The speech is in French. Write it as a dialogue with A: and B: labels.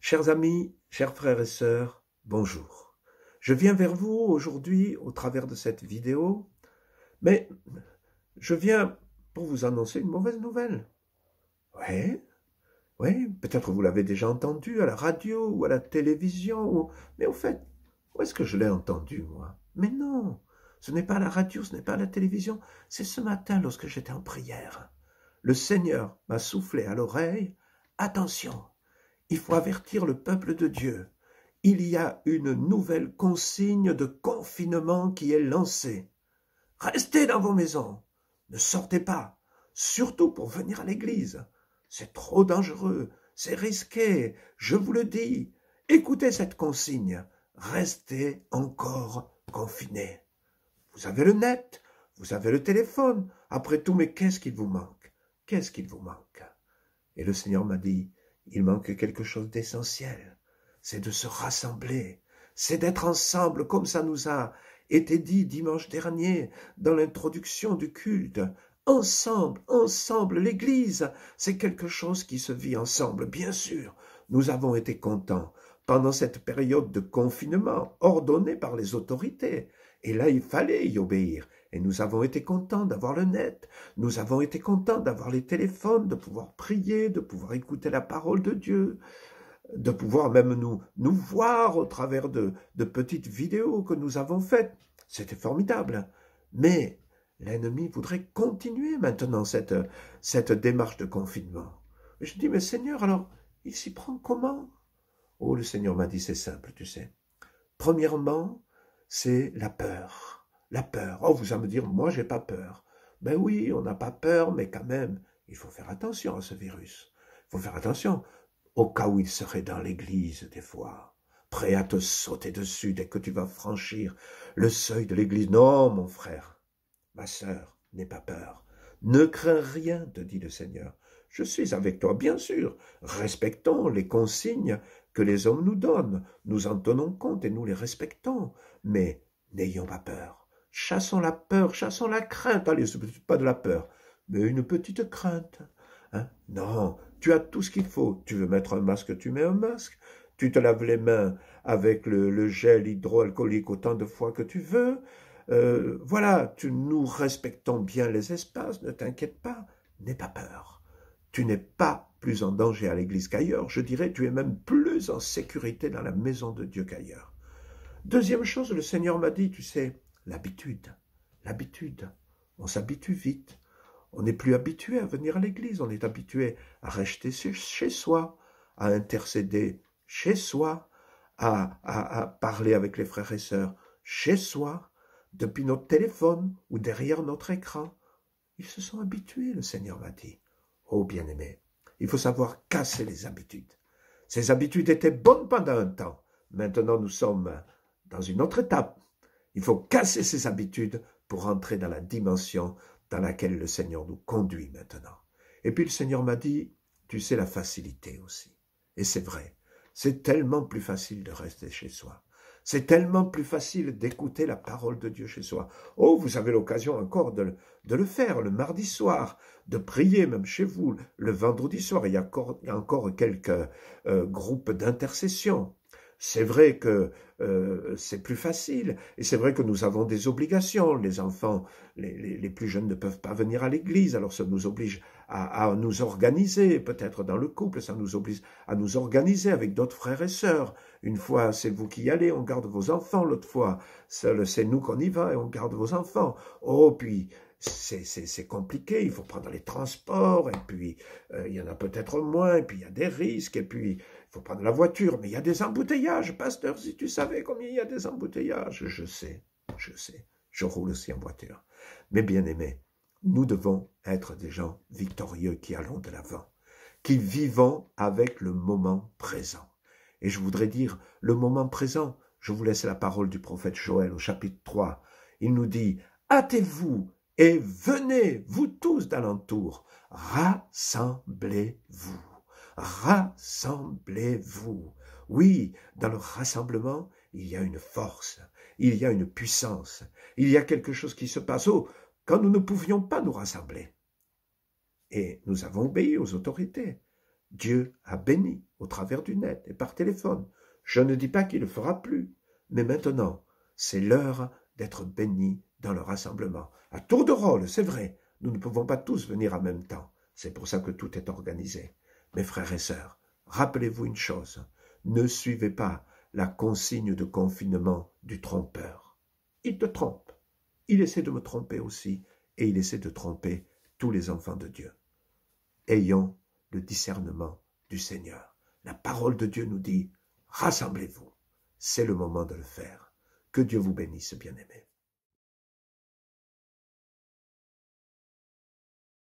A: Chers amis, chers frères et sœurs, bonjour. Je viens vers vous aujourd'hui au travers de cette vidéo, mais je viens pour vous annoncer une mauvaise nouvelle. Oui, peut-être vous l'avez déjà entendu à la radio ou à la télévision, mais au fait, où est-ce que je l'ai entendu, moi? Mais non, ce n'est pas à la radio, ce n'est pas à la télévision, c'est ce matin lorsque j'étais en prière. Le Seigneur m'a soufflé à l'oreille, « Attention !» Il faut avertir le peuple de Dieu. Il y a une nouvelle consigne de confinement qui est lancée. Restez dans vos maisons. Ne sortez pas, surtout pour venir à l'église. C'est trop dangereux, c'est risqué, je vous le dis. Écoutez cette consigne. Restez encore confinés. Vous avez le net, vous avez le téléphone. Après tout, mais qu'est-ce qu'il vous manque? Qu'est-ce qu'il vous manque? Et le Seigneur m'a dit, il manque quelque chose d'essentiel, c'est de se rassembler, c'est d'être ensemble comme ça nous a été dit dimanche dernier dans l'introduction du culte. Ensemble, l'Église, c'est quelque chose qui se vit ensemble, bien sûr. Nous avons été contents pendant cette période de confinement ordonnée par les autorités. Et là, il fallait y obéir. Et nous avons été contents d'avoir le net, nous avons été contents d'avoir les téléphones, de pouvoir prier, de pouvoir écouter la parole de Dieu, de pouvoir même nous voir au travers de petites vidéos que nous avons faites. C'était formidable. Mais l'ennemi voudrait continuer maintenant cette démarche de confinement. Et je dis, mais Seigneur, alors, il s'y prend comment? Oh, le Seigneur m'a dit, c'est simple, tu sais. Premièrement, c'est la peur. La peur. Oh, vous allez me dire, moi, j'ai pas peur. Ben oui, on n'a pas peur, mais quand même, il faut faire attention à ce virus. Il faut faire attention au cas où il serait dans l'église, des fois, prêt à te sauter dessus dès que tu vas franchir le seuil de l'église. Non, mon frère, ma sœur, n'aie pas peur. Ne crains rien, te dit le Seigneur. Je suis avec toi, bien sûr. Respectons les consignes que les hommes nous donnent. Nous en tenons compte et nous les respectons. Mais n'ayons pas peur. Chassons la peur, chassons la crainte. Allez, ce n'est pas de la peur, mais une petite crainte. Hein? Non, tu as tout ce qu'il faut. Tu veux mettre un masque, tu mets un masque. Tu te laves les mains avec le gel hydroalcoolique autant de fois que tu veux. Voilà, nous respectons bien les espaces, ne t'inquiète pas, n'aie pas peur. Tu n'es pas plus en danger à l'église qu'ailleurs. Je dirais, tu es même plus en sécurité dans la maison de Dieu qu'ailleurs. Deuxième chose, le Seigneur m'a dit, tu sais, l'habitude. On s'habitue vite. On n'est plus habitué à venir à l'église. On est habitué à rester chez soi, à intercéder chez soi, à parler avec les frères et sœurs chez soi, depuis notre téléphone ou derrière notre écran. Ils se sont habitués, le Seigneur m'a dit. Oh, bien-aimé, il faut savoir casser les habitudes. Ces habitudes étaient bonnes pendant un temps. Maintenant, nous sommes dans une autre étape. Il faut casser ces habitudes pour entrer dans la dimension dans laquelle le Seigneur nous conduit maintenant. Et puis le Seigneur m'a dit, tu sais, la facilité aussi. Et c'est vrai, c'est tellement plus facile de rester chez soi. C'est tellement plus facile d'écouter la parole de Dieu chez soi. Oh, vous avez l'occasion encore de le faire le mardi soir, de prier même chez vous le vendredi soir. Il y a encore quelques groupes d'intercession. C'est vrai que c'est plus facile, et c'est vrai que nous avons des obligations. Les enfants, les plus jeunes ne peuvent pas venir à l'église, alors ça nous oblige à nous organiser, peut-être dans le couple, ça nous oblige à nous organiser avec d'autres frères et sœurs. Une fois, c'est vous qui y allez, on garde vos enfants, l'autre fois, c'est nous qu'on y va et on garde vos enfants. Oh, puis c'est compliqué, il faut prendre les transports, et puis il y en a peut-être moins, et puis il y a des risques, et puis il faut prendre la voiture, mais il y a des embouteillages, pasteur, si tu savais combien il y a des embouteillages. Je sais, je roule aussi en voiture. Mais bien aimés, nous devons être des gens victorieux qui allons de l'avant, qui vivons avec le moment présent. Et je voudrais dire, le moment présent, je vous laisse la parole du prophète Joël au chapitre 3. Il nous dit, hâtez-vous et venez, vous tous d'alentour, rassemblez-vous. Rassemblez-vous. Oui, dans le rassemblement, il y a une force, il y a une puissance, il y a quelque chose qui se passe. Oh, quand nous ne pouvions pas nous rassembler. Et nous avons obéi aux autorités. Dieu a béni au travers du net et par téléphone. Je ne dis pas qu'il le fera plus, mais maintenant, c'est l'heure d'être béni dans le rassemblement. À tour de rôle, c'est vrai, nous ne pouvons pas tous venir en même temps. C'est pour ça que tout est organisé. Mes frères et sœurs, rappelez-vous une chose, ne suivez pas la consigne de confinement du trompeur. Il te trompe. Il essaie de me tromper aussi, et il essaie de tromper tous les enfants de Dieu. Ayons le discernement du Seigneur. La parole de Dieu nous dit, rassemblez-vous. C'est le moment de le faire. Que Dieu vous bénisse, bien-aimés.